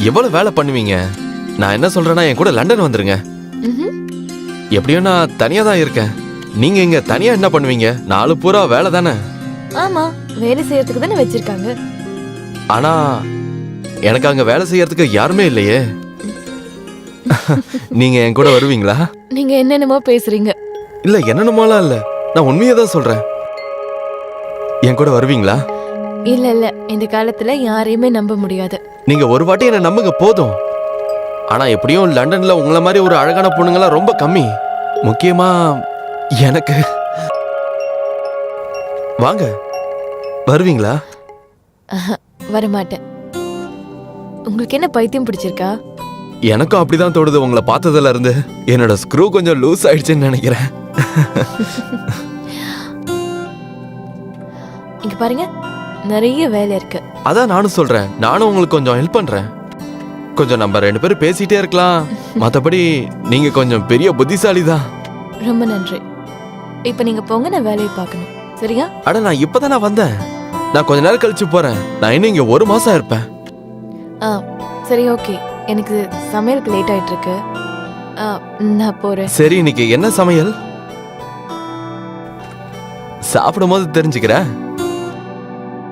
எவ்வளவு வேலை பண்ணுவீங்க? நான் என்ன சொல்றேன்னா என் கூட லண்டன் வந்துருங்க. எப்படியும் நான் தனியா தான் இருக்கேன். நீங்க இங்க தனியா என்ன பண்ணுவீங்க? நாலு பூரா வேலை தானே. ஆமா, வேலை செய்யறதுக்கு தானே வச்சிருக்காங்க. ஆனா எனக்கு அங்க வேலை செய்யறதுக்கு யாருமே இல்லையே. நீங்க என் கூட வருவீங்களா? நீங்க என்னென்னமோ பேசுறீங்க. இல்ல என்னென்னமோலாம் இல்ல, நான் உண்மையை தான் சொல்றேன். என் கூட வருவீங்களா? இல்ல இல்ல, இந்த காலத்துல யாரையுமே நம்ப முடியாது. நீங்க ஒரு வாட்டி என்ன நம்புங்க போதும். ஆனா எப்படியும் லண்டன்ல உங்களை மாதிரி ஒரு அழகான பொண்ணுங்களாம் ரொம்ப கம்மி. முக்கியமா எனக்கு. வாங்க, வருவீங்களா? வரமாட்டேன். உங்களுக்கு என்ன பைத்தியம் பிடிச்சிருக்கா? எனக்கும் அப்படிதான் தோணுது. உங்களை பார்த்ததுல இருந்து என்னோட ஸ்க்ரூ கொஞ்சம் லூஸ் ஆயிடுச்சுன்னு நினைக்கிறேன். இங்க பாருங்க, நிறைய வேலை இருக்கு. அதான் நானும் சொல்றேன், நானும் உங்களுக்கு கொஞ்சம் ஹெல்ப் பண்றேன். கொஞ்சம் நம்ம 2 பேரும் பேசிட்டே இருக்கலாம். மத்தபடி நீங்க கொஞ்சம் பெரிய புத்திசாலி தான். ரொம்ப நன்றி. இப்ப நீங்க போங்க, நான் வேலையை பார்க்கணும். சரியா? அட நான் இப்பதானே வந்தேன். நான் கொஞ்ச நேரம் கழிச்சு போறேன். நான் இன்னும் இங்க 1 மாசம் இருப்பேன். சரி, ஓகே. எனக்கு சமையலுக்கு லேட் ஆயிட்டு இருக்கு. நான் போறேன். சரி, இன்னைக்கு என்ன சமையல்? சாப்பிடும் போது தெரிஞ்சுக்கிறேன்.